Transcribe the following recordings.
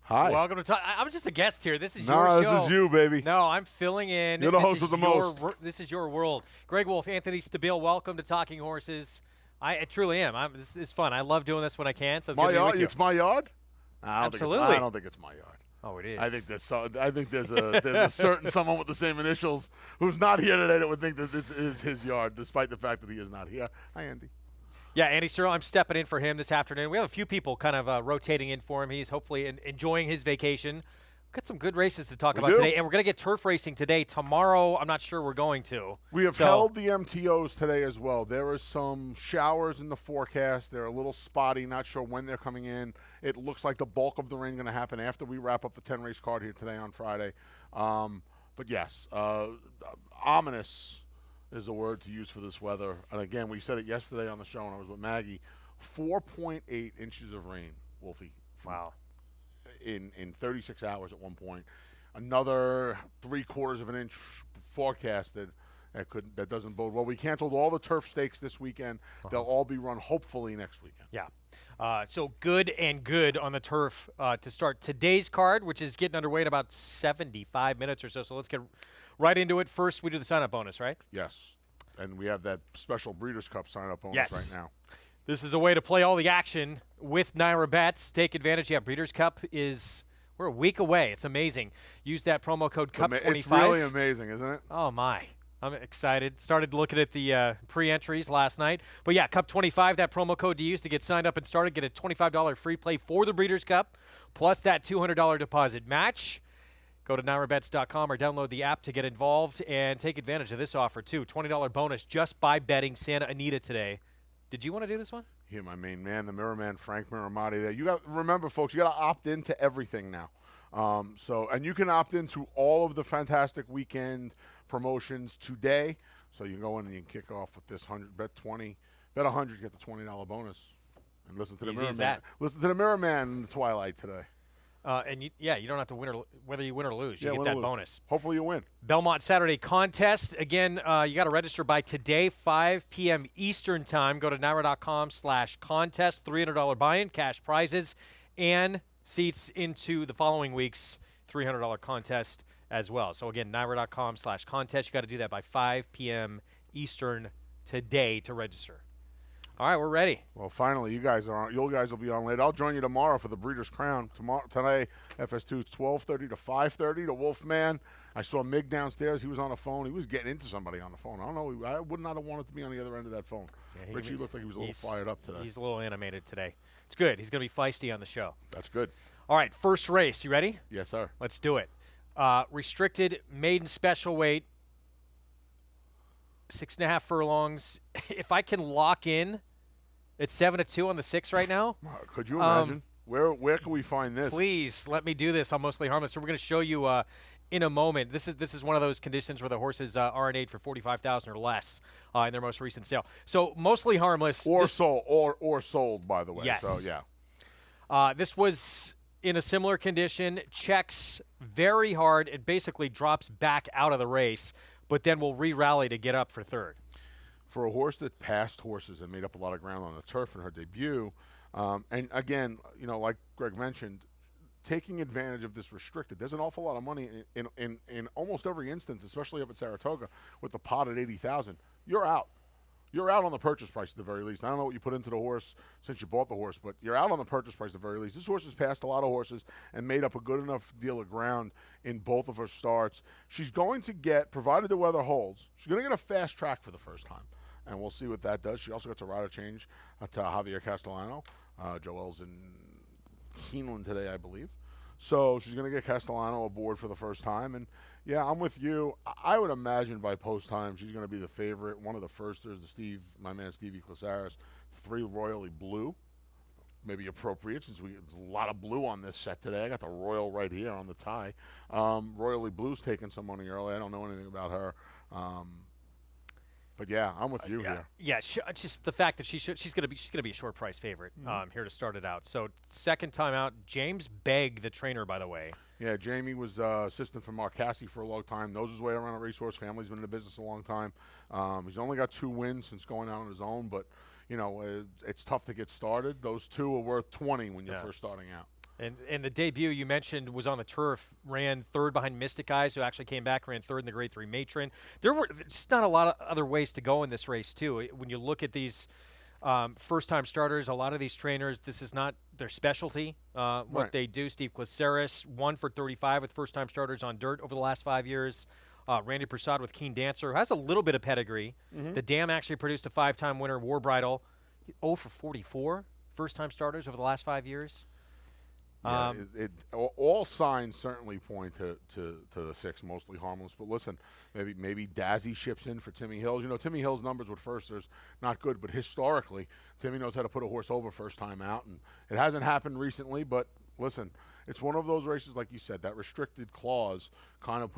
Hi. Welcome to I'm just a guest here. This is No, your show. this is you, baby. No, I'm filling in. You're the This host is with the your most. This is your world. Greg Wolf, Anthony Stabile, welcome to Talking Horses. I truly am. It's fun. I love doing this when I can. So it's My good to be yard? with you. It's my yard? Absolutely. I don't think it's my yard. Oh, it is. I think there's a certain someone with the same initials who's not here today that would think that this is his yard, despite the fact that he is not here. Hi, Andy. Yeah, Andy Searle, I'm stepping in for him this afternoon. We have a few people kind of rotating in for him. He's hopefully enjoying his vacation. Got some good races to talk about today, and we're going to get turf racing today. Tomorrow, I'm not sure we're going to. We have held the MTOs today as well. There are some showers in the forecast. They're a little spotty, not sure when they're coming in. It looks like the bulk of the rain is going to happen after we wrap up the 10-race card here today on Friday. But yes, ominous is the word to use for this weather. And again, we said it yesterday on the show when I was with Maggie, 4.8 inches of rain, Wolfie. Wow. In 36 hours at one point. Another 3/4 of an inch forecasted. That doesn't bode well. We canceled all the turf stakes this weekend. They'll all be run hopefully next weekend. Yeah. So good on the turf to start today's card, which is getting underway in about 75 minutes or so. So let's get right into it. First, we do the sign-up bonus, right? Yes. And we have that special Breeders' Cup sign-up bonus right now. This is a way to play all the action with Naira Bets. Take advantage. Yeah, Breeders' Cup we're a week away. It's amazing. Use that promo code CUP25. It's really amazing, isn't it? Oh, my. I'm excited. Started looking at the pre-entries last night. But, yeah, CUP25, that promo code to use to get signed up and started. Get a $25 free play for the Breeders' Cup, plus that $200 deposit match. Go to NairaBets.com or download the app to get involved and take advantage of this offer, too. $20 bonus just by betting Santa Anita today. Did you want to do this one? Here, my main man, the Mirror Man, Frank Miramati. There, you got remember, folks. You got to opt into everything now. And you can opt into all of the fantastic weekend promotions today. So you can go in and you can kick off with this 100, bet 20, bet 100, get the $20 bonus, and listen to the Mirror Man. Listen to the Mirror Man in the twilight today. You don't have to win whether you win or lose. You get that bonus. Hopefully you win. Belmont Saturday contest. Again, you got to register by today, 5 p.m. Eastern time. Go to Naira.com/contest. $300 buy-in, cash prizes, and seats into the following week's $300 contest as well. So, again, Naira.com/contest. You got to do that by 5 p.m. Eastern today to register. All right, we're ready. Well, finally, you guys will be on late. I'll join you tomorrow for the Breeders' Crown. Today, FS2, 12:30 to 5:30. The Wolfman. I saw Mig downstairs. He was on the phone. He was getting into somebody on the phone. I don't know. I would not have wanted to be on the other end of that phone. Yeah, Richie looked like he was a little fired up today. He's a little animated today. It's good. He's going to be feisty on the show. That's good. All right, first race. You ready? Yes, sir. Let's do it. Restricted maiden special weight, 6.5 furlongs. If I can lock in. It's 7-2 on the 6 right now. Could you imagine? Where can we find this? Please let me do this on Mostly Harmless. So we're going to show you in a moment. This is one of those conditions where the horses RNA'd for $45,000 or less in their most recent sale. So Mostly Harmless. Or sold, by the way. Yes. So yeah. This was in a similar condition. Checks very hard. It basically drops back out of the race, but then will re-rally to get up for third. For a horse that passed horses and made up a lot of ground on the turf in her debut, and again, like Greg mentioned, taking advantage of this restricted. There's an awful lot of money in almost every instance, especially up at Saratoga with the pot at $80,000. You're out. You're out on the purchase price at the very least. I don't know what you put into the horse since you bought the horse, but you're out on the purchase price at the very least. This horse has passed a lot of horses and made up a good enough deal of ground in both of her starts. She's going to get, provided the weather holds, she's going to get a fast track for the first time. And we'll see what that does. She also gets a rider change to Javier Castellano. Joel's in Keeneland today, I believe. So she's going to get Castellano aboard for the first time. And, yeah, I'm with you. I would imagine by post time she's going to be the favorite. One of the firsters, my man Stevie Clasaris, 3 Royally Blue. Maybe appropriate since there's a lot of blue on this set today. I got the Royal right here on the tie. Royally Blue's taking some money early. I don't know anything about her. But yeah, I'm with you here. Yeah, just the fact that she's going to be a short price favorite here to start it out. So second time out, James Begg, the trainer, by the way. Yeah, Jamie was assistant for Mark Cassie for a long time. Knows his way around a racehorse. Family's been in the business a long time. He's only got 2 wins since going out on his own, but it's tough to get started. Those 2 are worth 20 when you're first starting out. And the debut you mentioned was on the turf, ran third behind Mystic Eyes, who actually came back, ran third in the Grade 3 Matron. There were just not a lot of other ways to go in this race, too. When you look at these first-time starters, a lot of these trainers, this is not their specialty, what Right. they do. Steve Glaceris, 1 for 35 with first-time starters on dirt over the last 5 years. Randy Prasad with Keen Dancer, who has a little bit of pedigree. The Dam actually produced a 5-time winner, War Bridal, 0 for 44 first-time starters over the last 5 years. Yeah, all signs certainly point to the 6, mostly harmless. But listen, maybe Dazzy ships in for Timmy Hills. You know, Timmy Hills' numbers with firsters not good, but historically, Timmy knows how to put a horse over first time out, and it hasn't happened recently. But listen, it's one of those races, like you said, that restricted clause kind of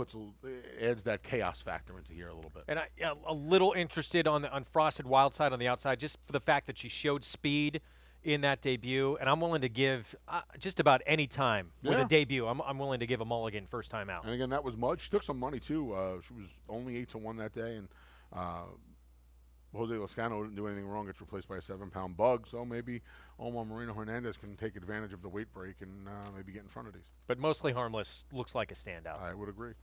adds that chaos factor into here a little bit. And a little interested on Frosted Wild Side on the outside, just for the fact that she showed speed in that debut, and I'm willing to give just about any time with a debut. I'm willing to give a mulligan first time out. And again, that was mud. She took some money too. She was only 8-1 that day, and Jose Lascano didn't do anything wrong. Gets replaced by a 7-pound bug, so maybe Omar Marino Hernandez can take advantage of the weight break and maybe get in front of these. But mostly harmless looks like a standout. I would agree.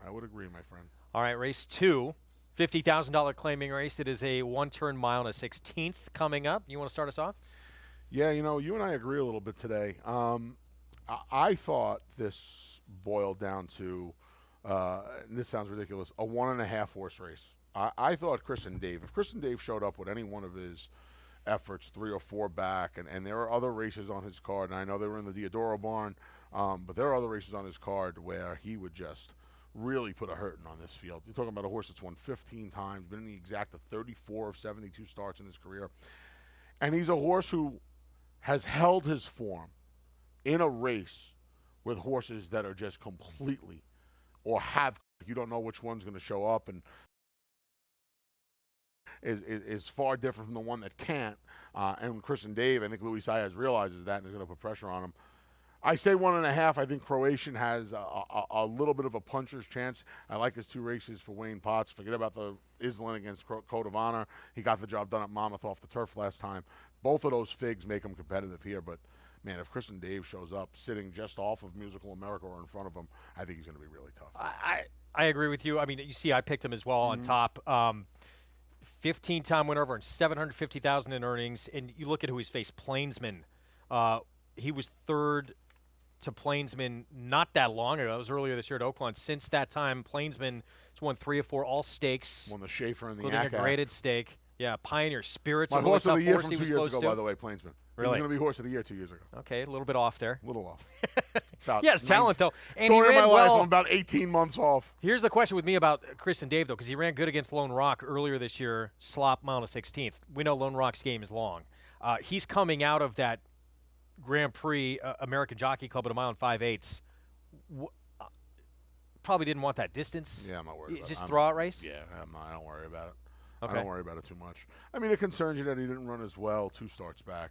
I would agree, my friend. All right, race 2, $50,000 claiming race. It is a 1-turn mile and a 16th coming up. You want to start us off? Yeah, you know, you and I agree a little bit today. I thought this boiled down to, and this sounds ridiculous, a 1.5 horse race. I thought Chris and Dave, if Chris and Dave showed up with any one of his efforts, 3 or 4 back, and there are other races on his card, and I know they were in the Diodoro barn, but there are other races on his card where he would just really put a hurting on this field. You're talking about a horse that's won 15 times, been in the exact 34 of 72 starts in his career, and he's a horse who has held his form in a race with horses that are just completely, or you don't know which one's going to show up, and is far different from the one that can't. And Chris and Dave, I think Luis Saez realizes that and is going to put pressure on him. I say 1.5. I think Croatian has a little bit of a puncher's chance. I like his 2 races for Wayne Potts. Forget about the Island against Code of Honor. He got the job done at Monmouth off the turf last time. Both of those figs make him competitive here, but man, if Chris and Dave shows up sitting just off of Musical America or in front of him, I think he's going to be really tough. I agree with you. I mean, you see, I picked him as well on top. 15-time winner over and $750,000 in earnings. And you look at who he's faced, Plainsman. He was third to Plainsman not that long ago. That was earlier this year at Oakland. Since that time, Plainsman has won 3 or 4 all stakes. Won the Schaefer and the including ACA. a graded stake. Yeah, Pioneer Spirits. My horse of the year from 2 years ago, by the way, Plainsman. Really? He was going to be horse of the year 2 years ago. Okay, a little bit off there. A little off. He has talent, though. And Story he of ran my well. life. I'm about 18 months off. Here's the question with me about Chris and Dave, though, because he ran good against Lone Rock earlier this year, slop mile and 16th. We know Lone Rock's game is long. He's coming out of that Grand Prix American Jockey Club at a mile and 5/8. Probably didn't want that distance. Yeah, I'm not worried about it. Just throw-out race? Yeah, I don't worry about it. Okay. I don't worry about it too much. I mean, it concerns you that he didn't run as well 2 starts back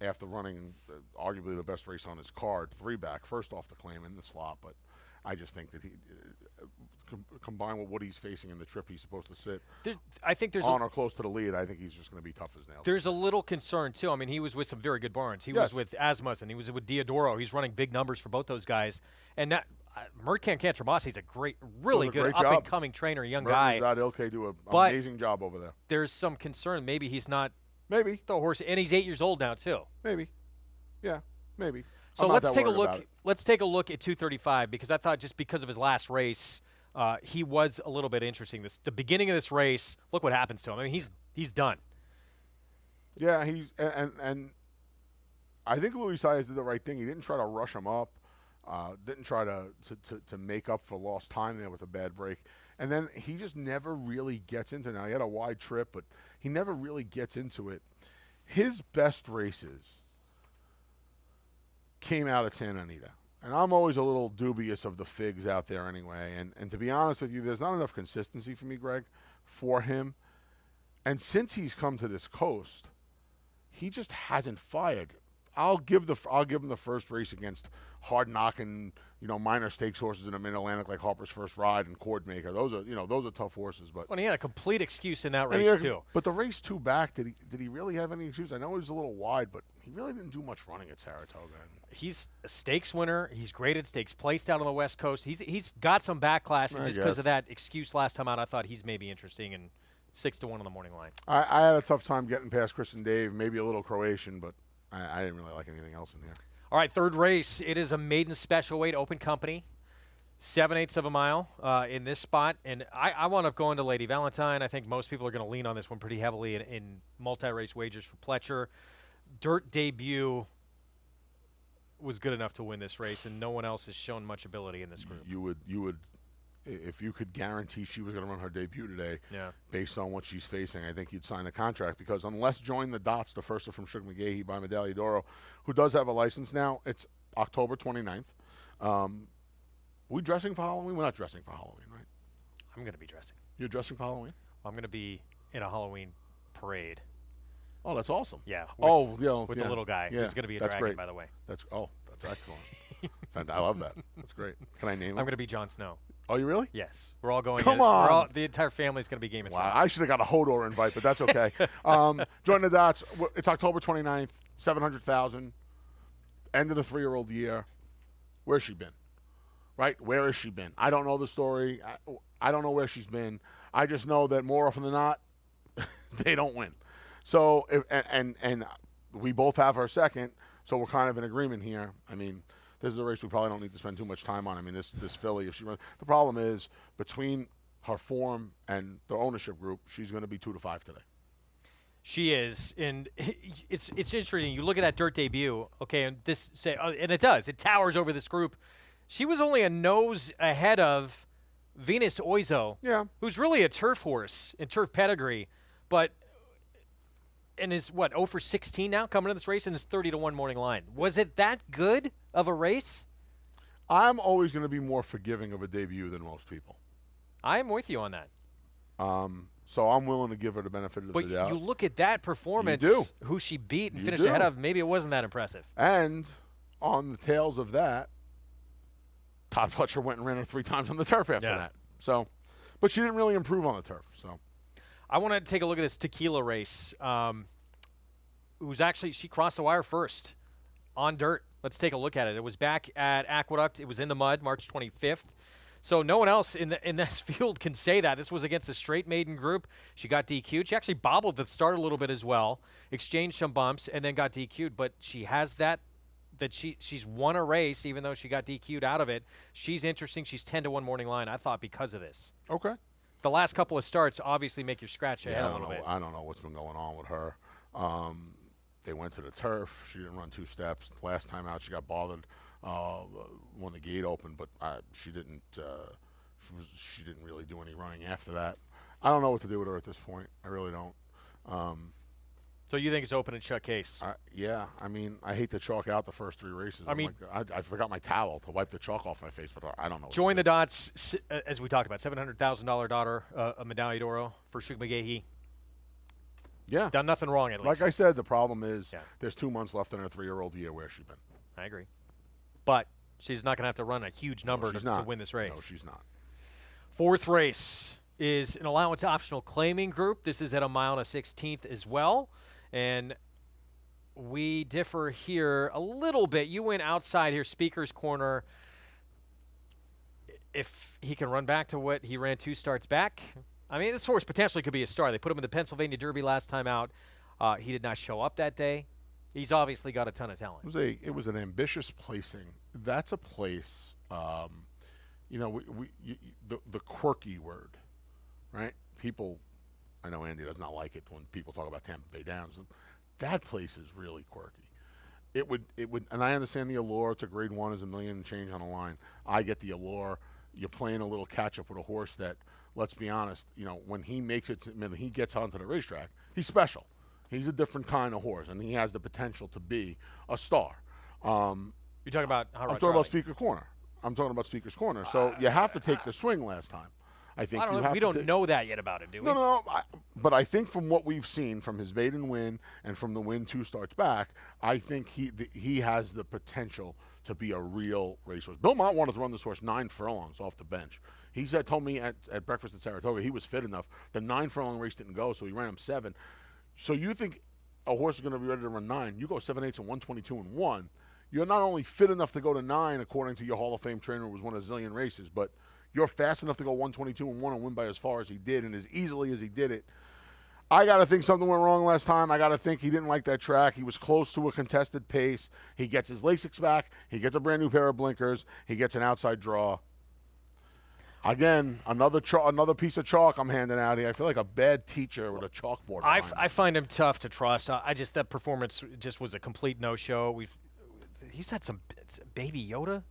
after running arguably the best race on his card, 3 back, first off the claim in the slot. But I just think that he, combined with what he's facing in the trip he's supposed to sit I think there's on or close to the lead, I think he's just going to be tough as nails. There's a little concern, too. I mean, he was with some very good barns. He was with Asmussen. He was with Diodoro. He's running big numbers for both those guys. And that Mercan Cantrabasi's a really good up-and-coming trainer, young guy. Ilke do an amazing job over there. There's some concern. Maybe he's not the horse. And he's 8 years old now, too. Maybe. Yeah, maybe. So let's take a look. Let's take a look at 235 because I thought just because of his last race, he was a little bit interesting. The beginning of this race, look what happens to him. I mean, he's done. Yeah, he's and I think Luis Saez did the right thing. He didn't try to rush him up. Didn't try to make up for lost time there with a bad break. And then he just never really gets into it. Now, he had a wide trip, but he never really gets into it. His best races came out at Santa Anita. And I'm always a little dubious of the figs out there anyway. And to be honest with you, there's not enough consistency for me, Greg, for him. And since he's come to this coast, he just hasn't fired. I'll give him the first race against hard knocking, minor stakes horses in the Mid Atlantic like Harper's First Ride and Cordmaker. Those are tough horses. But Well, he had a complete excuse in that and race too. But the race 2 back, did he really have any excuse? I know he was a little wide, but he really didn't do much running at Saratoga. He's a stakes winner. He's great at stakes placed out on the West Coast. He's got some backlash, and just because of that excuse last time out, I thought he's maybe interesting and 6-1 on the morning line. I had a tough time getting past Christian Dave, maybe a little Croatian, but I didn't really like anything else in here. All right, third race. It is a maiden special weight open company, 7/8 of a mile in this spot, and I wound up going to Lady Valentine. I think most people are going to lean on this one pretty heavily in multi-race wagers for Pletcher. Dirt debut was good enough to win this race, and no one else has shown much ability in this group. You would, if you could guarantee she was going to run her debut today, based on what she's facing, I think you'd sign the contract, because unless Join the Dots, the first from Sugar McGahee by Medaglia d'Oro, who does have a license now, it's October 29th. We dressing for Halloween? We're not dressing for Halloween, right? I'm going to be dressing. You're dressing for Halloween? I'm going to be in a Halloween parade. Oh, that's awesome. Yeah. With the little guy. Yeah, Who's going to be a that's dragon, great. by the way. That's excellent. I love that. That's great. Can I name him? I'm going to be Jon Snow. Oh, you really? Yes. We're all going. Come on. The entire family is going to be Game of Thrones. Wow, I should have got a Hodor invite, but that's okay. Join the Dots. It's October 29th, 700,000. End of the 3-year-old year. Where's she been? Right? Where has she been? I don't know the story. I don't know where she's been. I just know that more often than not, they don't win. So, and we both have her second, so we're kind of in agreement here. I mean, this is a race we probably don't need to spend too much time on. I mean, this filly, if she runs, the problem is between her form and the ownership group, she's going to be 2-5 today. She is, and it's interesting. You look at that dirt debut, okay, and and it towers over this group. She was only a nose ahead of Venus Oizo, who's really a turf horse in turf pedigree, and is 0 for 16 now coming to this race, and is 30-1 morning line. Was it that good of a race? I'm always going to be more forgiving of a debut than most people. I'm with you on that. So I'm willing to give her the benefit of the doubt. But you look at that performance, who she beat and finished ahead of, maybe it wasn't that impressive. And on the tails of that, Todd Fletcher went and ran her 3 times on the turf after that. So, but she didn't really improve on the turf. So, I want to take a look at this tequila race. She crossed the wire first on dirt. Let's take a look at it. It was back at Aqueduct. It was in the mud, March 25th. So no one else in this field can say that. This was against a straight maiden group. She got DQ'd. She actually bobbled at the start a little bit as well, exchanged some bumps, and then got DQ'd. But she has that she's won a race even though she got DQ'd out of it. She's interesting. She's 10-1 morning line, I thought, because of this. Okay. The last couple of starts obviously make you scratch your head a little bit. I don't know what's been going on with her. They went to the turf. She didn't run 2 steps. Last time out, she got bothered when the gate opened, but she didn't. She didn't really do any running after that. I don't know what to do with her at this point. I really don't. So you think it's open and shut case? Yeah. I mean, I hate to chalk out the first 3 races. I forgot my towel to wipe the chalk off my face, but I don't know. Join the Dots, as we talked about, $700,000 daughter, a Medaglia d'Oro for Sugar McGahee. Yeah. Done nothing wrong, at least. Like I said, the problem is there's 2 months left in her 3-year-old year. Where's she been? I agree. But she's not going to have to run a huge number to win this race. No, she's not. Fourth race is an allowance optional claiming group. This is at 1.16 miles as well. And we differ here a little bit. You went outside here, Speaker's Corner. If he can run back to what he ran 2 starts back, I mean, this horse potentially could be a star. They put him in the Pennsylvania Derby last time out. He did not show up that day. He's obviously got a ton of talent. It was an ambitious placing. That's a place, the quirky word, right? People, I know Andy does not like it when people talk about Tampa Bay Downs. That place is really quirky. It would, and I understand the allure. It's a grade 1, is $1 million and change on the line. I get the allure. You're playing a little catch up with a horse that, let's be honest, when he makes it, when he gets onto the racetrack, he's special. He's a different kind of horse, and he has the potential to be a star. You're talking about I'm talking about Speaker's Corner. So you have to take the swing last time. I think I don't you know. have We to don't know that yet about him, do we? No. But I think from what we've seen from his maiden win and from the win 2 starts back, I think he has the potential to be a real racehorse. Bill Mott wanted to run this horse 9 furlongs off the bench. He told me at breakfast at Saratoga he was fit enough. The 9 furlong race didn't go, so he ran him 7. So you think a horse is going to be ready to run 9? You go 7/8 and 122 and 1. You're not only fit enough to go to 9, according to your Hall of Fame trainer, who was won a zillion races, but you're fast enough to go 122 and 1 and win by as far as he did and as easily as he did it. I got to think something went wrong last time. I got to think he didn't like that track. He was close to a contested pace. He gets his Lasix back. He gets a brand new pair of blinkers. He gets an outside draw. Again, another piece of chalk I'm handing out here. I feel like a bad teacher with a chalkboard. I find him tough to trust. That performance just was a complete no-show. He's had some baby Yoda.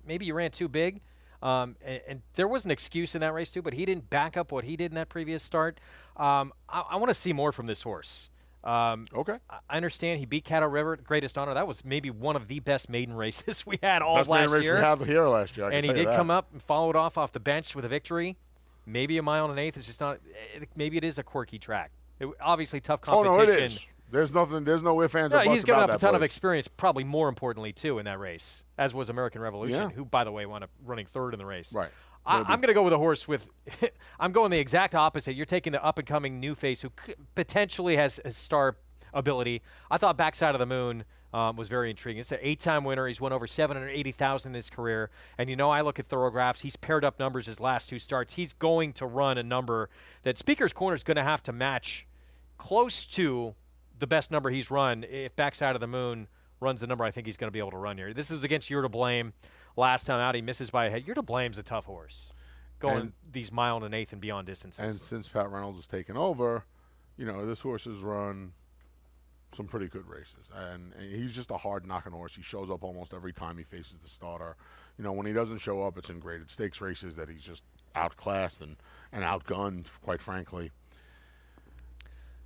Maybe he ran too big. And there was an excuse in that race too, but he didn't back up what he did in that previous start. I want to see more from this horse. Okay. I understand he beat Caddo River, Greatest Honor. That was maybe one of the best maiden races we had all best maiden last race year. we had here last year. And he did come up and follow it off the bench with a victory. Maybe a mile and an eighth. It's just not. Maybe it is a quirky track. Obviously tough competition. Oh no, it is. There's no ifs, ands, or buts he's given about up a that ton of place. experience, probably more importantly, too, in that race, as was American Revolution, who, by the way, wound up running 3rd in the race. Right. I'm going to go with a horse with – I'm going the exact opposite. You're taking the up-and-coming new face who potentially has a star ability. I thought Backside of the Moon was very intriguing. It's an 8-time winner. He's won over $780,000 in his career. And, I look at Thoroughgraphs. He's paired up numbers his last 2 starts. He's going to run a number that Speaker's Corner is going to have to match close to – the best number he's run. If Backside of the Moon runs the number I think he's going to be able to run here. This is against You're to Blame. Last time out, he misses by a head. You're to Blame's a tough horse, going these mile and an eighth and beyond distances. And since Pat Reynolds has taken over, this horse has run some pretty good races. And he's just a hard knocking horse. He shows up almost every time he faces the starter. When he doesn't show up, it's in graded stakes races that he's just outclassed and outgunned, quite frankly.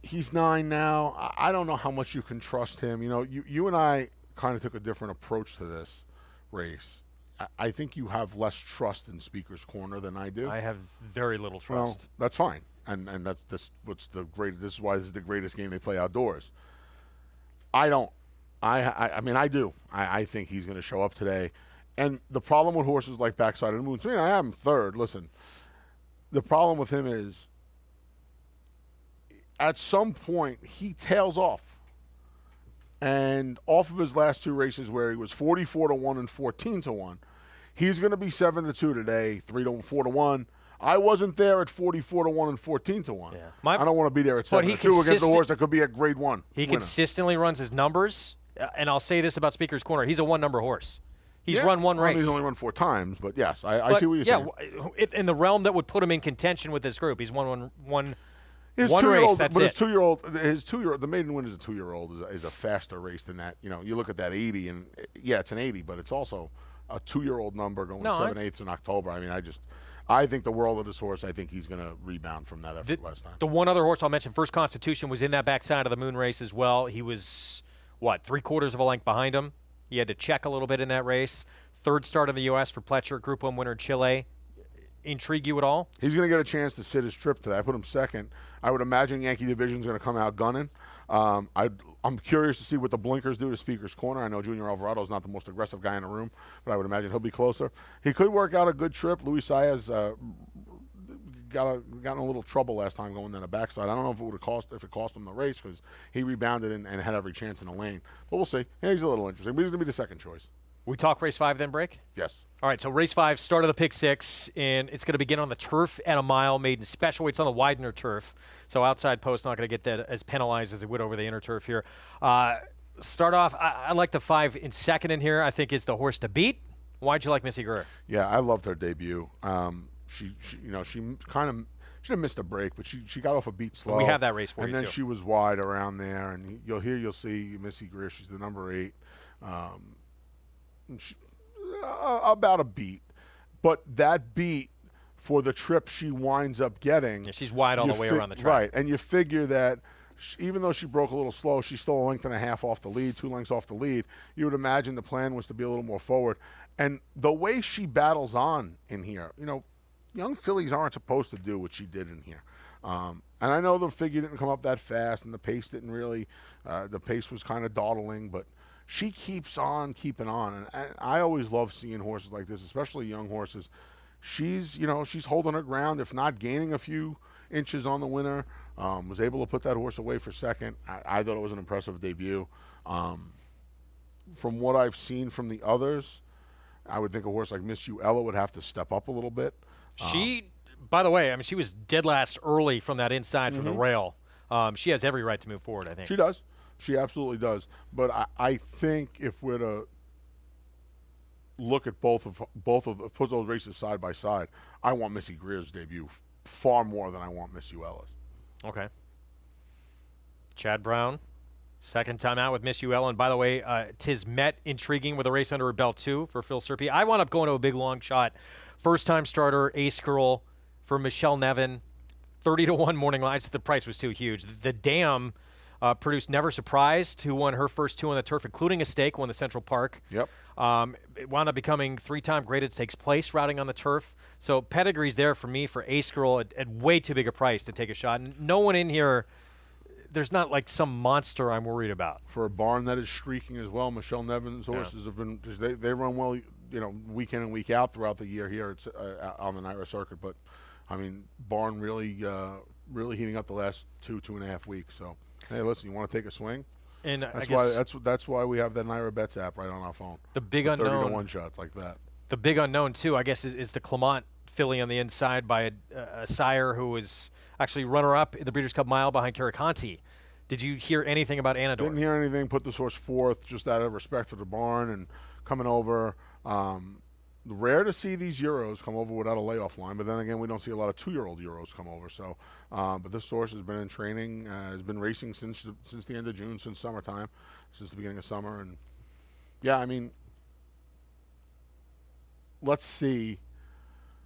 He's 9 now. I don't know how much you can trust him. You and I kind of took a different approach to this race. I think you have less trust in Speaker's Corner than I do. I have very little trust. Well, that's fine, and this is why this is the greatest game they play outdoors. I don't. I mean, I do. I think he's going to show up today. And the problem with horses like Backside of the Moon, I have him 3rd. Listen, the problem with him is, at some point, he tails off. And off of his last 2 races where he was 44-1 and 14-1, he's going to be 7-2 today, 3-4-1. I wasn't there at 44-1 and 14-1. Yeah. I don't want to be there at 7-2 against a horse that could be a grade 1 He winner. consistently runs his numbers, and I'll say this about Speaker's Corner. He's a 1-number horse. He's run 1 race. He's only run 4 times, but yes, I see what you're saying. In the realm that would put him in contention with this group, he's won one His one two-year-old, race, that's but it. his 2-year-old, the maiden win as a 2-year-old is a faster race than that. You look at that 80, and it's an 80, but it's also a 2-year-old number going 7/8 in October. I mean, I think the world of this horse. I think he's going to rebound from that effort last time. The one other horse I'll mention, First Constitution, was in that Backside of the Moon race as well. He was, 3/4 of a length behind him. He had to check a little bit in that race. 3rd start in the U.S. for Pletcher, Group 1 winner in Chile. Intrigue you at all? He's going to get a chance to sit his trip today. I put him 2nd. I would imagine Yankee Division's going to come out gunning. I'm curious to see what the blinkers do to Speaker's Corner. I know Junior Alvarado's not the most aggressive guy in the room, but I would imagine he'll be closer. He could work out a good trip. Luis Saez got in a little trouble last time going down the backside. I don't know if it cost him the race because he rebounded and had every chance in the lane. But we'll see. Yeah, he's a little interesting, but he's going to be the 2nd choice. We talk race 5 then break? Yes. All right, so race 5, start of the pick 6, and it's going to begin on the turf at a mile, made in special weights on the Widener turf. So outside post not going to get that as penalized as it would over the inner turf here. Start off, I like the 5 in 2nd in here. I think is the horse to beat. Why'd you like Missy Greer? Yeah, I loved her debut. She didn't miss the break, but she got off a beat slow. We have that race for you, and then too. she was wide around there, and you'll see Missy Greer. She's the number 8. About a beat, but that beat for the trip she winds up getting. Yeah, she's wide all the way around the track. Right, and you figure that even though she broke a little slow, she's still a length and a half off the lead, 2 lengths off the lead. You would imagine the plan was to be a little more forward. And the way she battles on in here, young fillies aren't supposed to do what she did in here. And I know the figure didn't come up that fast, and the pace didn't really. The pace was kind of dawdling, but she keeps on keeping on, and I always love seeing horses like this, especially young horses. She's holding her ground, if not gaining a few inches on the winner. Was able to put that horse away for second. I thought it was an impressive debut. From what I've seen from the others, I would think a horse like Miss You Ella would have to step up a little bit. She, by the way, I mean, she was dead last early from that inside from the rail. She has every right to move forward, I think. She does. She absolutely does. But I think if we're to look at both of put those races side by side, I want Missy Greer's debut far more than I want Miss You Ella's. Okay. Chad Brown, second time out with Miss You Ella. And by the way, Tiz Met intriguing with a race under her belt too for Phil Serpy. I wound up going to a big long shot. First time starter, Ace Girl for Michelle Nevin. 30-1 morning lines. The price was too huge. The Dam produced Never Surprised, who won her first 2 on the turf, including a stake, won the Central Park. Yep. It wound up becoming 3-time graded stakes place routing on the turf. So pedigree's there for me for Ace Girl at way too big a price to take a shot. And no one in here, there's not like some monster I'm worried about. For a barn that is streaking as well, Michelle Nevin's horses have been, they run well, week in and week out throughout the year here on the NYRA circuit. But I mean, barn really heating up the last 2.5 weeks. So hey, listen, you want to take a swing? And that's why we have that NYRA Bets app right on our phone. The big unknown, 30-1 unknown shots like that. The big unknown too, I guess, is the Clement filly on the inside by a sire who was actually runner-up in the Breeders' Cup Mile behind Caraconti. Did you hear anything about Anador? Didn't hear anything. Put this horse fourth just out of respect for the barn and coming over. Rare to see these Euros come over without a layoff line, but then again, we don't see a lot of 2-year-old Euros come over. So, but this horse has been in training, has been racing since the end of June, since summertime, since the beginning of summer, and yeah, I mean, let's see.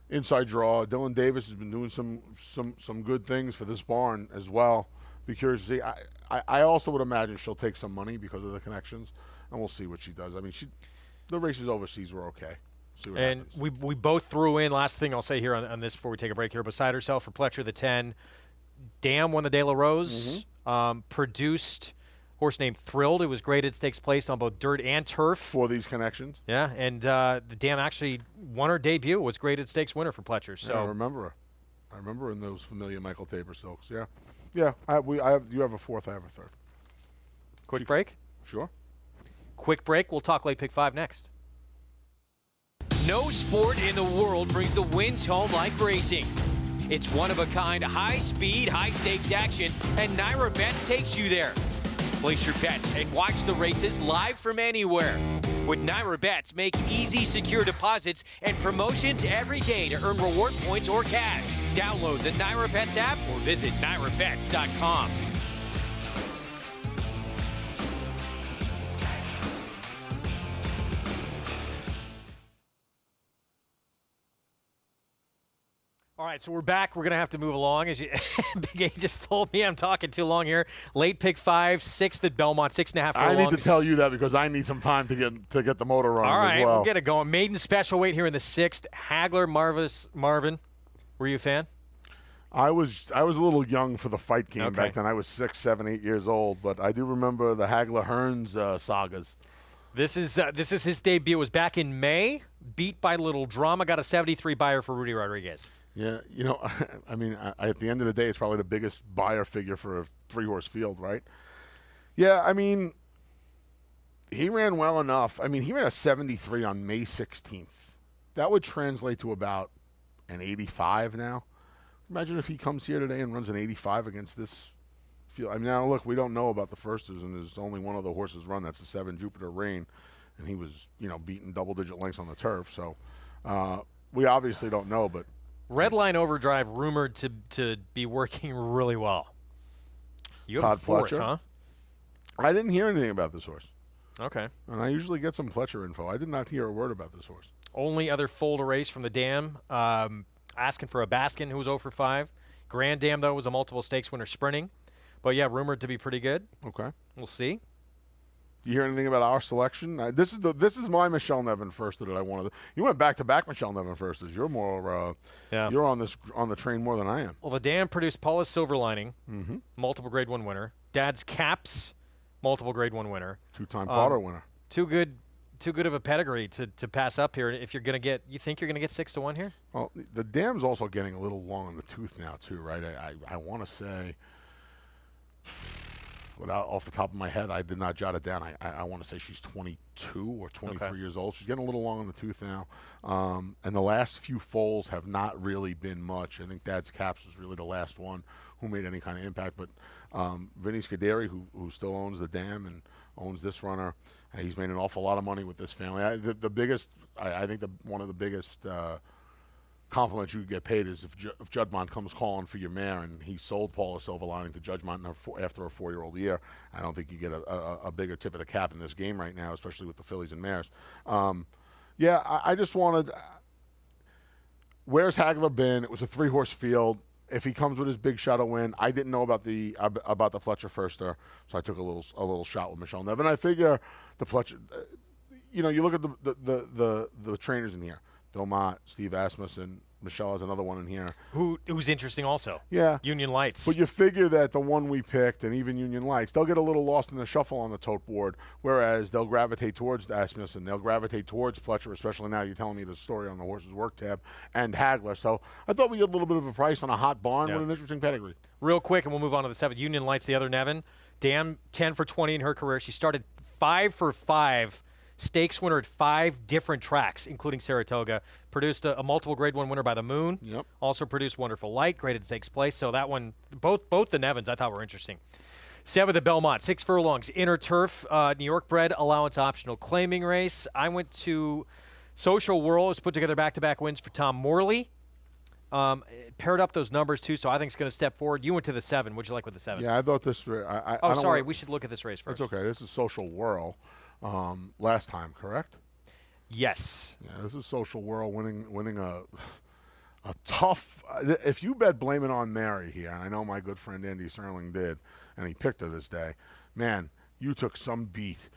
Inside draw. Dylan Davis has been doing some good things for this barn as well. Be curious to see. I also would imagine she'll take some money because of the connections, and we'll see what she does. I mean, the races overseas were okay. See what and happens. we both threw in, last thing I'll say here on this before we take a break here, beside herself for Pletcher the 10. Dam won the De La Rose. Produced horse named Thrilled. It was graded stakes placed on both dirt and turf. For these connections. Yeah, and the Dam actually won her debut. Was graded stakes winner for Pletcher. So yeah, I remember her. I remember in those familiar Michael Tabor silks. Yeah. Yeah, you have a fourth, I have a third. Quick break? Sure. Quick break. We'll talk late pick 5 next. No sport in the world brings the wins home like racing. It's one-of-a-kind, high-speed, high-stakes action, and NYRA Bets takes you there. Place your bets and watch the races live from anywhere. With NYRA Bets, make easy, secure deposits and promotions every day to earn reward points or cash. Download the NYRA Bets app or visit nyrabets.com. All right, so we're back. We're going to have to move along. As you, Big A just told me I'm talking too long here. Late pick 5, 6th at Belmont, 6.5 I need to tell you that because I need some time to get the motor running. All right, as well. We'll get it going. Maiden special weight here in the 6th. Hagler, Marvin. Were you a fan? I was a little young for the fight game Okay. back then. I was 6, 7, 8 years old, but I do remember the Hagler Hearns sagas. This is his debut. It was back in May. Beat by Little Drama. Got a 73 buyer for Rudy Rodriguez. Yeah, I mean, at the end of the day, it's probably the biggest buyer figure for a 3-horse field, right? Yeah, I mean, he ran well enough. I mean, he ran a 73 on May 16th. That would translate to about an 85 now. Imagine if he comes here today and runs an 85 against this field. I mean, now, look, we don't know about the firsters, and there's only one of the horses run. That's the 7 Jupiter Rain, and he was, beating double-digit lengths on the turf. So we obviously don't know, but Redline Overdrive rumored to be working really well. You Todd have fourth, Pletcher? huh? I didn't hear anything about this horse. Okay. And I usually get some Pletcher info. I did not hear a word about this horse. Only other foal to race from the Dam. Asking for a Baskin, who was 0 for 5. Grand Dam, though, was a multiple stakes winner sprinting. But, yeah, rumored to be pretty good. Okay. We'll see. You hear anything about our selection? This is my Michelle Nevin first that I wanted. You went back to back Michelle Nevin first. You're more you're on the train more than I am. Well, the Dam produced Paula's Silver Lining, multiple Grade 1 winner. Dad's Caps, multiple Grade 1 winner. 2-time Potter winner. Too good of a pedigree to pass up here. If you're gonna get, you think you're gonna get 6 to 1 here? Well, the Dam's also getting a little long in the tooth now too, right? I want to say, without off the top of my head, I did not jot it down. I want to say she's 22 or 23 years old. She's getting a little long in the tooth now. And the last few foals have not really been much. I think Dad's Caps was really the last one who made any kind of impact. But Vinny Scuderi, who still owns the Dam and owns this runner, he's made an awful lot of money with this family. I think one of the biggest compliments you could get paid is if Judmont comes calling for your mare, and he sold Paula Silver Lining to Judmont after a 4-year-old year. I don't think you get a bigger tip of the cap in this game right now, especially with the fillies and mares. I just wanted. Where's Hagler been? It was a 3-horse field. If he comes with his big shot of win, I didn't know about the Pletcher Firster, so I took a little shot with Michelle Nevin. I figure the Pletcher. You look at the trainers in here. Bill Mott, Steve Asmussen, Michelle has another one in here. Who's interesting also. Yeah. Union Lights. But you figure that the one we picked, and even Union Lights, they'll get a little lost in the shuffle on the tote board, whereas they'll gravitate towards Asmussen. They'll gravitate towards Pletcher, especially now you're telling me the story on the Horses Work tab, and Hagler. So I thought we had a little bit of a price on a hot barn with an interesting pedigree. Real quick, and we'll move on to the 7th. Union Lights, the other Nevin. Dam, 10 for 20 in her career. She started 5 for 5. Stakes winner at 5 different tracks, including Saratoga. Produced a multiple Grade 1 winner by the Moon. Yep. Also produced Wonderful Light, graded stakes place. So that one, both the Nevins I thought were interesting. 7th at Belmont, 6 furlongs. Inner Turf, New York bred, allowance optional claiming race. I went to Social World. It's put together back-to-back wins for Tom Morley. Paired up those numbers too, so I think it's going to step forward. You went to the 7. What'd you like with the 7? Yeah, I thought this. We should look at this race first. That's okay. This is Social Whirl. Last time, correct? Yes. Yeah, this is Social Whirl winning a tough. If you bet Blame It on Mary here, and I know my good friend Andy Serling did, and he picked her this day. Man, you took some beat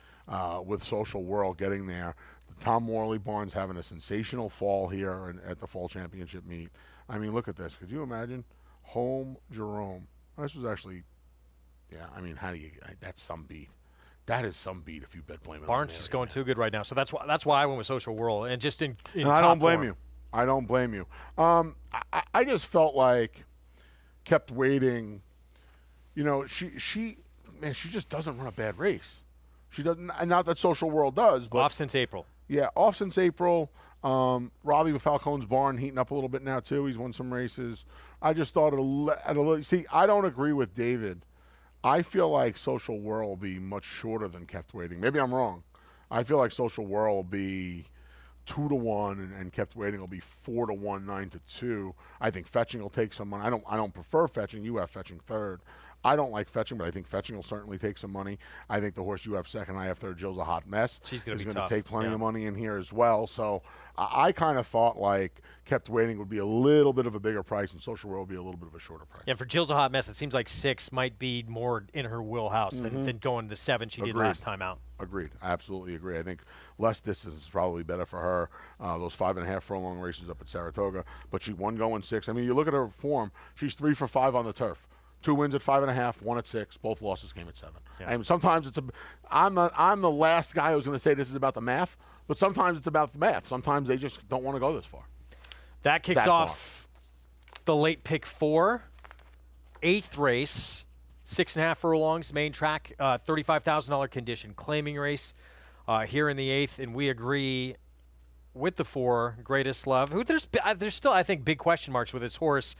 with Social Whirl getting there. Tom Morley Barnes having a sensational fall here at the Fall Championship meet. I mean, look at this. Could you imagine? Home Jerome. This was actually, that's some beat. That is some beat if you bet Blame It on Mary. Barnes is going too good right now, so that's why I went with Social Whirl, and just in and I don't blame form. you. I don't blame you. I just felt like kept waiting. She just doesn't run a bad race. She doesn't. Not that Social Whirl does, but off since April. Yeah, off since April. Robbie with Falcone's Barn heating up a little bit now too. He's won some races. I just thought at a little. See, I don't agree with David. I feel like Social Whirl will be much shorter than kept waiting. Maybe I'm wrong. I feel like Social Whirl will be 2 to 1, and kept waiting will be 4 to 1, 9 to 2. I think Fetching will take some money. I don't prefer Fetching. You have Fetching third. I don't like Fetching, but I think Fetching will certainly take some money. I think the horse you have second, I have third, Jill's a hot mess. She's going to tough. take plenty of money in here as well. So I kind of thought like kept waiting would be a little bit of a bigger price, and Social World would be a little bit of a shorter price. Yeah, for Jill's a hot mess, it seems like 6 might be more in her wheelhouse than going to 7 she did last time out. Agreed. I absolutely agree. I think less distance is probably better for her. Those 5.5 furlong races up at Saratoga, but she won going 6. I mean, you look at her form; she's 3 for 5 on the turf. 2 wins at 5.5, 1 at 6. Both losses came at 7. Yeah. And sometimes I'm the last guy who's going to say this is about the math, but sometimes it's about the math. Sometimes they just don't want to go this far. That kicks off the late pick 4, 8th race, 6.5 furlongs, main track, $35,000 condition claiming race here in the 8th, and we agree with the 4, Greatest Love. Who there's still, I think, big question marks with this horse.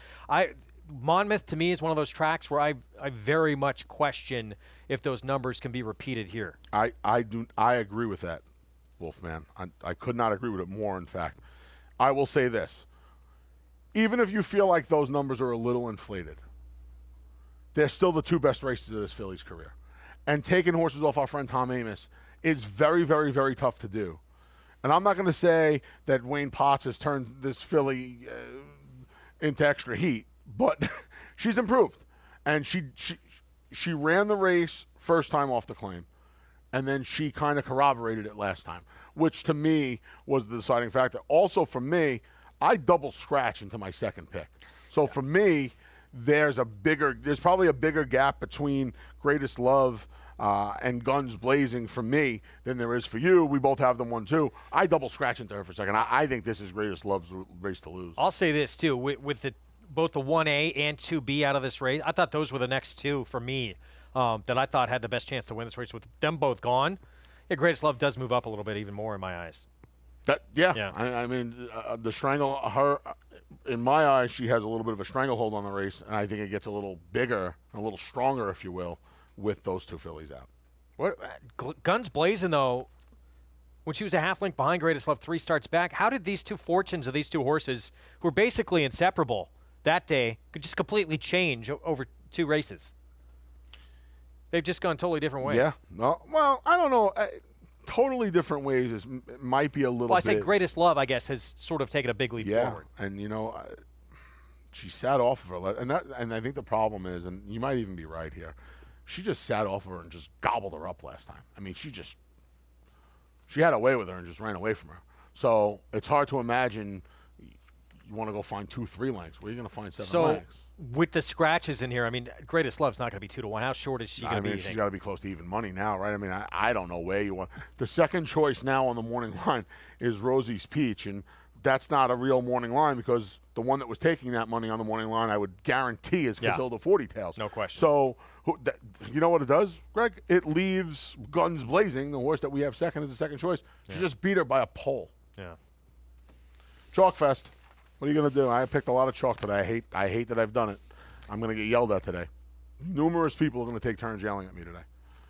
Monmouth, to me, is one of those tracks where I very much question if those numbers can be repeated here. I agree with that, Wolfman. I could not agree with it more, in fact. I will say this. Even if you feel like those numbers are a little inflated, they're still the 2 best races of this filly's career. And taking horses off our friend Tom Amos is very, very, very tough to do. And I'm not going to say that Wayne Potts has turned this filly into extra heat, but she's improved. And she ran the race first time off the claim. and then she kind of corroborated it last time, which to me was the deciding factor. Also, for me, I double scratch into my second pick. So for me, there's probably a bigger gap between Greatest Love and Guns Blazing for me than there is for you. We both have them 1-2. I double scratch into her for a second. I think this is Greatest Love's race to lose. I'll say this too, with both the 1A and 2B out of this race, I thought those were the next two for me that I thought had the best chance to win this race. With them both gone, Greatest Love does move up a little bit even more in my eyes. Yeah. I mean, the strangle, in my eyes, she has a little bit of a stranglehold on the race, and I think it gets a little bigger, a little stronger, if you will, with those two fillies out. What Guns Blazing, though, when she was a half length behind Greatest Love 3 starts back, how did these two fortunes of these two horses, who were basically inseparable that day, could just completely change over 2 races? They've just gone totally different ways. Yeah. No. Well, I don't know. Totally different ways might be a little bit. Well, I say Greatest Love, I guess, has sort of taken a big leap forward. And she sat off of her, and I think the problem is, and you might even be right here, she just sat off of her and just gobbled her up last time. I mean, she had a way with her and just ran away from her. So it's hard to imagine you want to go find 2-3 lengths. Where are you going to find 7 lengths? With the scratches in here, I mean, Greatest Love's not going to be 2-1. How short is she going to be? She's got to be close to even money now, right? I mean, I don't know where you want. The second choice now on the morning line is Rosie's Peach, and that's not a real morning line because the one that was taking that money on the morning line, I would guarantee, is Casilda 40 Tails. No question. So, you know what it does, Greg? It leaves Guns Blazing, the horse that we have second as the second choice. She just beat her by a pole. Yeah. Chalk Fest. What are you going to do? I picked a lot of chalk today. I hate that I've done it. I'm going to get yelled at today. Numerous people are going to take turns yelling at me today.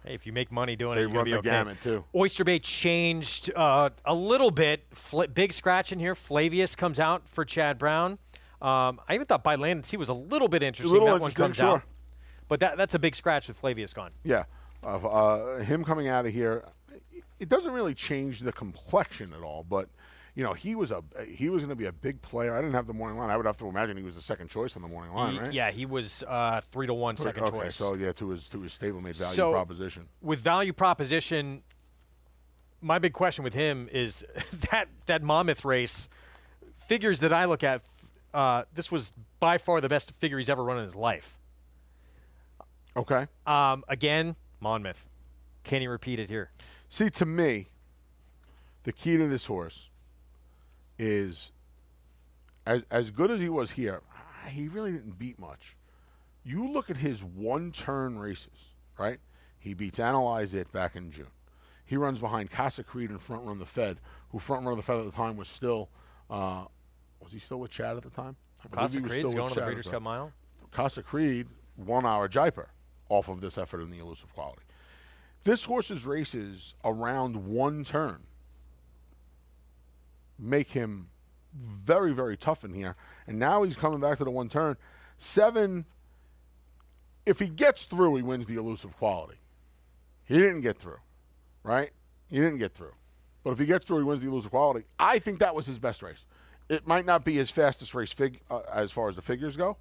Hey, if you make money doing it, They you're going run to be the okay. gamut, too. Oyster Bay changed a little bit. Big scratch in here. Flavius comes out for Chad Brown. I even thought by Landon C was a little bit interesting. That one comes out. But that's a big scratch with Flavius gone. Yeah. Him coming out of here, it doesn't really change the complexion at all, but he was going to be a big player. I didn't have the morning line. I would have to imagine he was the second choice on the morning line, right? Yeah, he was 3-1 second choice. Okay, so yeah, to his stablemate value proposition. With value proposition, my big question with him is that Monmouth race, figures that I look at, this was by far the best figure he's ever run in his life. Okay. Again, Monmouth. Can he repeat it here? See, to me, the key to this horse is as good as he was here, he really didn't beat much. You look at his one-turn races, right? He beats Analyze It back in June. He runs behind Casa Creed and Front Run the Fed, who Front Run the Fed at the time was still was he still with Chad at the time? Casa Creed's going to the Breeders' Cup Mile? Casa Creed won our Jaipur off of this effort in the Elusive Quality. This horse's races around one turn make him very, very tough in here. And now he's coming back to the one turn. 7, if he gets through, he wins the Elusive Quality. He didn't get through, right? He didn't get through. But if he gets through, he wins the Elusive Quality. I think that was his best race. It might not be his fastest race as far as the figures go,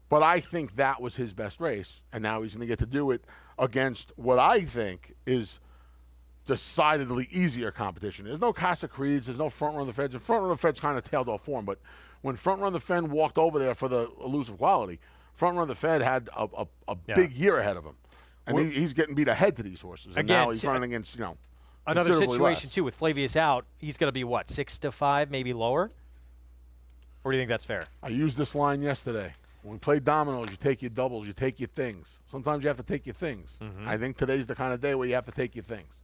but I think that was his best race. And now he's going to get to do it against what I think is decidedly easier competition. There's no Casa Creeds. There's no Front Run the Feds. And Front Run the Feds kind of tailed off form. But when Front Run the Fed walked over there for the Elusive Quality, Front Run the Fed had a big year ahead of him. And he's getting beat ahead to these horses. And again, now he's running against, another situation, less. too, with Flavius out. He's going to be, 6-5, maybe lower? Or do you think that's fair? I used this line yesterday. When we play dominoes, you take your doubles, you take your things. Sometimes you have to take your things. Mm-hmm. I think today's the kind of day where you have to take your things.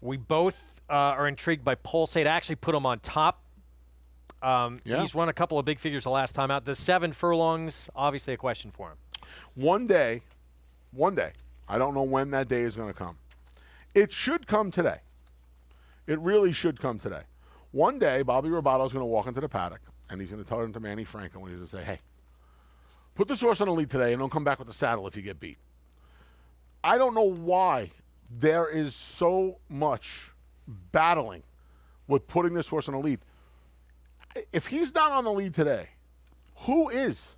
We both are intrigued by Pulsate. I actually put him on top. He's run a couple of big figures the last time out. The 7 furlongs, obviously a question for him. One day, I don't know when that day is going to come. It should come today. It really should come today. One day, Bobby Robato is going to walk into the paddock, and he's going to turn to Manny Franco, and he's going to say, hey, put this horse on the lead today, and don't come back with the saddle if you get beat. I don't know why there is so much battling with putting this horse on the lead. If he's not on the lead today, who is?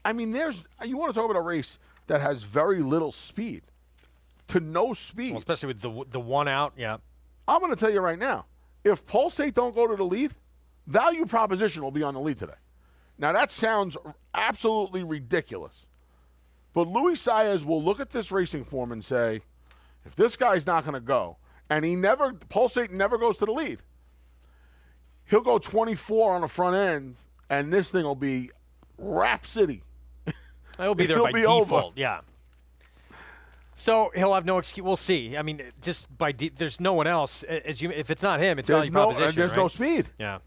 I mean, you want to talk about a race that has very little speed. to no speed. Well, especially with the one out, yeah. I'm going to tell you right now, if Pulsate don't go to the lead, Value Proposition will be on the lead today. Now, that sounds absolutely ridiculous. But Luis Saez will look at this racing form and say, if this guy's not going to go, and Pulsate never goes to the lead, he'll go 24 on the front end, and this thing will be Rhapsody. It'll be there by default, yeah. So he'll have no excuse. We'll see. I mean, just there's no one else. If it's not him, it's Value Proposition. There's right? no speed. Yeah.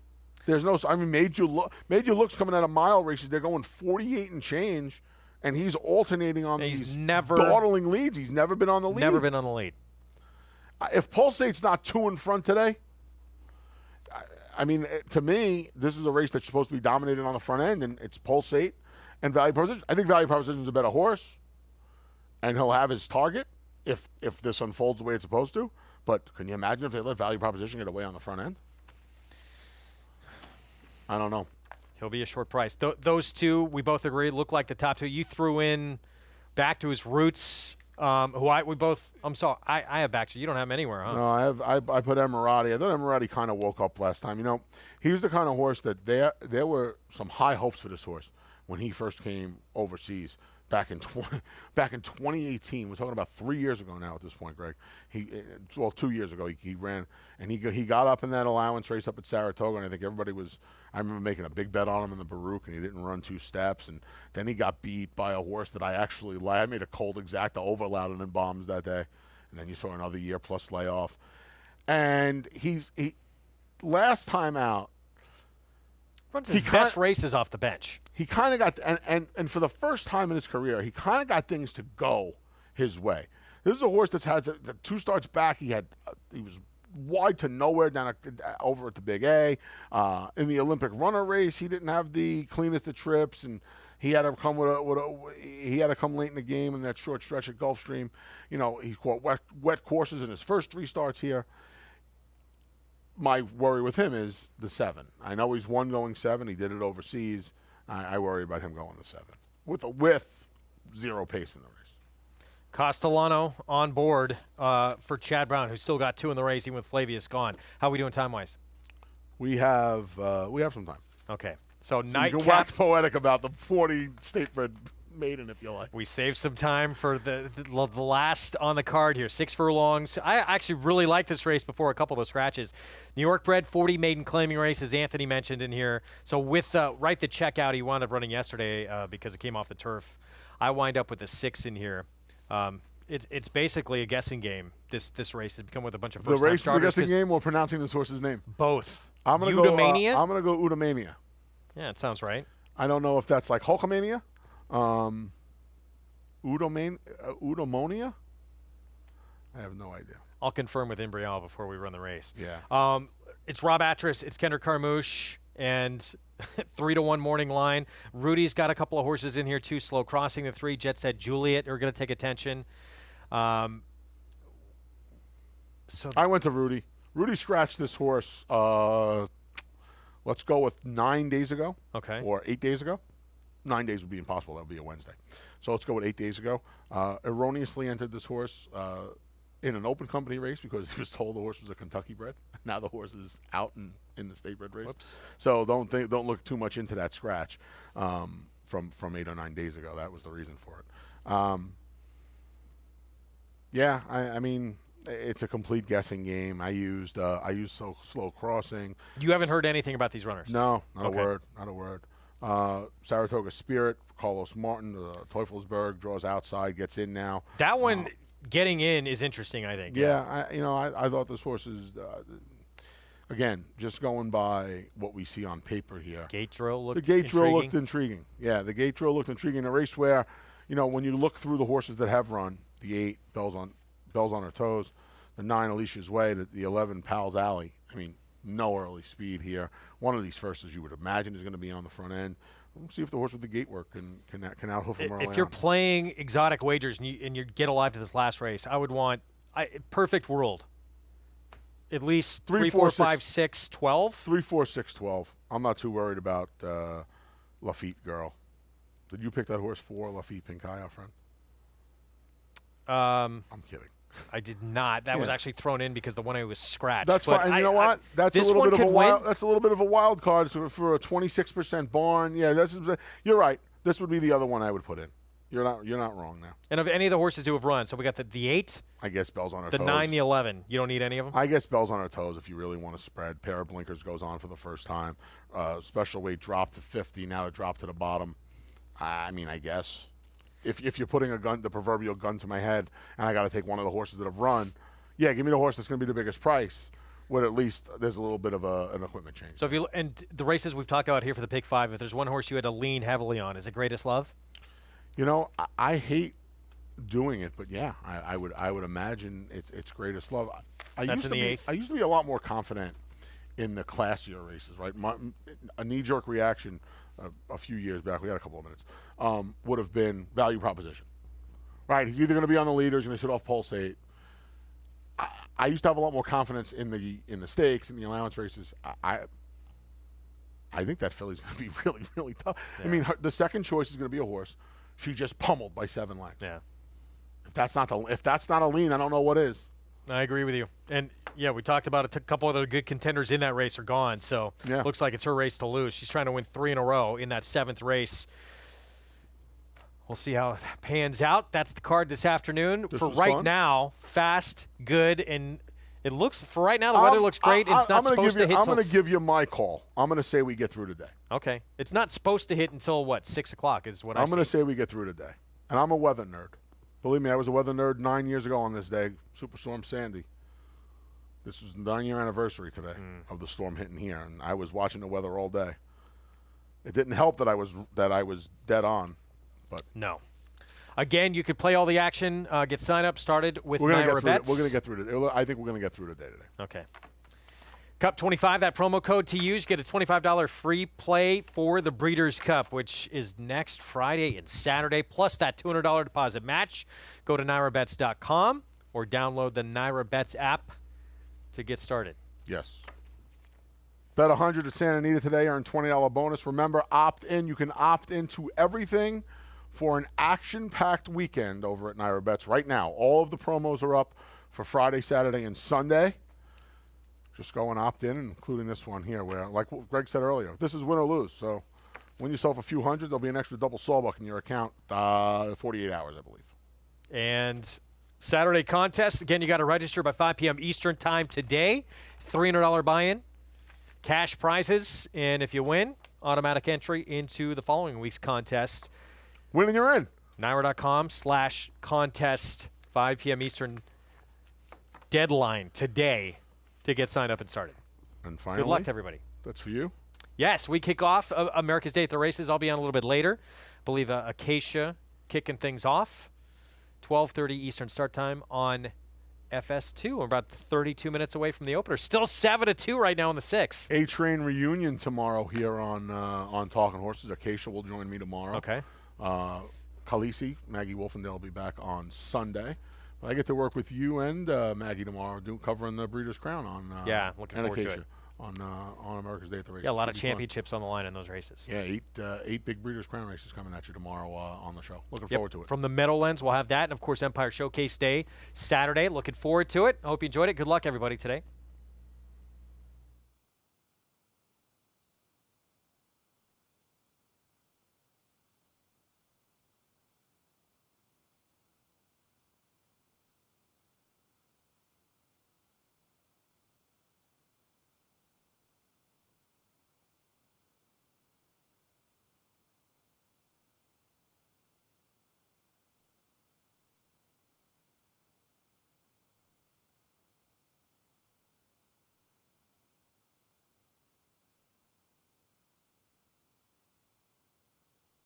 There's no. I mean, Made You Look's coming out of mile races. They're going 48 and change, and he's alternating on these dawdling leads. He's never been on the lead. Never been on the lead. If Pulsate's not 2 in front today, I mean, to me, this is a race that's supposed to be dominated on the front end, and it's Pulsate and Value Proposition. I think Value Proposition is a better horse, and he'll have his target if this unfolds the way it's supposed to. But can you imagine if they let Value Proposition get away on the front end? I don't know. He'll be a short price. Those two, we both agree, look like the top two. You threw in back to his roots, I'm sorry, I have back to you. You don't have him anywhere, huh? No, I put Emirati. I thought Emirati kind of woke up last time. You know, he was the kind of horse that there were some high hopes for this horse when he first came overseas back in 2018. We're talking about 3 years ago now at this point, Greg. 2 years ago he ran, and he got up in that allowance race up at Saratoga, and I think everybody was. I remember making a big bet on him in the Baruch, and he didn't run 2 steps, and then he got beat by a horse that I actually I made a cold exacta over Loudon and Bombs that day, and then you saw another year plus layoff, and he last time out. Runs his best races off the bench. He kind of got, and for the first time in his career, he kind of got things to go his way. This is a horse that's had 2 starts back. He was wide to nowhere over at the Big A. In the Olympic runner race, he didn't have the cleanest of trips, and he had to come he had to come late in the game in that short stretch at Gulfstream. You know, he caught wet courses in his first 3 starts here. My worry with him is the 7. I know he's won going 7. He did it overseas. I worry about him going to 7 with 0 pace in the race. Castellano on board for Chad Brown, who's still got 2 in the race, even with Flavius gone. How are we doing time-wise? We have some time. Okay. So you can wax poetic about the 40 state-bred maiden if you like. We saved some time for the last on the card here. 6 furlongs. I actually really like this race before a couple of those scratches. New York bred 40 maiden claiming race, as Anthony mentioned in here. So with the checkout he wound up running yesterday because it came off the turf. I wind up with a 6 in here. It's basically a guessing game. This race has become with a bunch of first-time starters. The race is a guessing game or pronouncing this horse's name? Both. I'm gonna Eudaimania? I'm gonna go Eudaimania. Yeah, it sounds right. I don't know if that's like Hulkamania. Eudaimonia? I have no idea. I'll confirm with Imbrial before we run the race. Yeah. It's Rob Atras, it's Kendrick Carmouche, and 3-1 morning line. Rudy's got a couple of horses in here too. Slow Crossing the 3. Jet Set Juliet are going to take attention. So I went to Rudy. Rudy scratched this horse. Let's go with 9 days ago. Okay. Or 8 days ago. 9 days would be impossible. That would be a Wednesday. So let's go with 8 days ago. Erroneously entered this horse in an open company race because he was told the horse was a Kentucky bred. Now the horse is out in the state bred race. Whoops. So don't look too much into that scratch from 8 or 9 days ago. That was the reason for it. Yeah, I mean, it's a complete guessing game. I used Slow Crossing. You haven't heard anything about these runners? No, not a word. Not a word. Saratoga Spirit, Carlos Martin, Teufelsberg draws outside, gets in now. That one getting in is interesting, I think. Yeah, I thought this horse is, again, just going by what we see on paper here. Gate drill looked intriguing. Yeah, the gate drill looked intriguing. A race where, when you look through the horses that have run, the 8, Bells on Her Toes, the 9, Alicia's Way, the 11, Pal's Alley. I mean, no early speed here. One of these first, as you would imagine, is going to be on the front end. We'll see if the horse with the gate work can out-hoof him early on. If you're playing exotic wagers and you get alive to this last race, I would want perfect world. At least 3, 4, 5, 6, 12. 3, 4, 6, 12. I'm not too worried about Lafitte Girl. Did you pick that horse for Lafitte Pinkai, our friend? I'm kidding. I did not. That was actually thrown in because the 1A was scratched. That's but fine. And you know what? That's a this little one bit of a could wild. win. That's a little bit of a wild card for a 26% barn. Yeah, you're right. This would be the other one I would put in. You're not wrong now. And of any of the horses who have run, so we got the 8, I guess Bell's on her the toes. 9, the 11. You don't need any of them? I guess Bell's on her toes if you really want to spread. Pair of blinkers goes on for the first time. Special weight dropped to 50. Now it dropped to the bottom. I mean, I guess. If you're putting the proverbial gun to my head, and I got to take one of the horses that have run, yeah, give me the horse that's going to be the biggest price. With at least there's a little bit of an equipment change. So and the races we've talked about here for the Pick 5, if there's one horse you had to lean heavily on, is it Greatest Love? You know, I hate doing it, but yeah, I would imagine it's Greatest Love. That's in the 8th. I used to be a lot more confident in the classier races, right? A knee-jerk reaction a few years back, we had a couple of minutes, would have been Value Proposition. Right, he's either going to be on the leaders, going to sit off pulsate. I used to have a lot more confidence in the stakes and the allowance races. I think that filly's going to be really, really tough. Yeah. I mean, the second choice is going to be a horse. She just pummeled by 7 lengths. Yeah. If that's not a lean, I don't know what is. I agree with you. And yeah, we talked about a couple other good contenders in that race are gone. So looks like it's her race to lose. She's trying to win 3 in a row in that 7th race. We'll see how it pans out. That's the card this afternoon. For right fun. Now, fast, good, and it looks, for right now, the weather looks great. It's not supposed to hit I'm going to give you my call. I'm going to say we get through today. Okay. It's not supposed to hit until, what, 6 o'clock is what I see. I'm going to say we get through today. And I'm a weather nerd. Believe me, I was a weather nerd 9 years ago on this day, Superstorm Sandy. This was the 9-year anniversary today of the storm hitting here, and I was watching the weather all day. It didn't help that I was dead on. But no. Again, you could play all the action, get sign up started with Naira Bets. We're going to get through today. I think we're going to get through today. Okay. Cup 25, that promo code to use. Get a $25 free play for the Breeders' Cup, which is next Friday and Saturday, plus that $200 deposit match. Go to NairaBets.com or download the Naira Bets app to get started. Yes. Bet 100 at Santa Anita today, earn $20 bonus. Remember, opt in. You can opt into everything for an action-packed weekend over at Naira Bets right now. All of the promos are up for Friday, Saturday, and Sunday. Just go and opt in, including this one here, where, like what Greg said earlier, this is win or lose. So win yourself a few hundred, there'll be an extra double sawbuck in your account, 48 hours, I believe. And Saturday contest, again, you got to register by 5 p.m. Eastern time today. $300 buy-in, cash prizes, and if you win, automatic entry into the following week's contest. Win and you're in. Naira.com/contest, 5 p.m. Eastern deadline today to get signed up and started. And finally, good luck to everybody. That's for you. Yes, we kick off America's Day at the Races. I'll be on a little bit later. I believe Acacia kicking things off. 12:30 Eastern start time on FS2. We're about 32 minutes away from the opener. Still 7-2 right now in the 6. A-Train reunion tomorrow here on Talking Horses. Acacia will join me tomorrow. Okay. Khaleesi, Maggie Wolfendale will be back on Sunday. But I get to work with you and Maggie tomorrow, covering the Breeders' Crown on looking forward to it. On America's Day at the Races. Yeah, a lot of championships on the line in those races. Yeah, eight big Breeders' Crown races coming at you tomorrow on the show. Looking forward to it. From the Meadowlands, we'll have that. And, of course, Empire Showcase Day Saturday. Looking forward to it. I hope you enjoyed it. Good luck, everybody, today.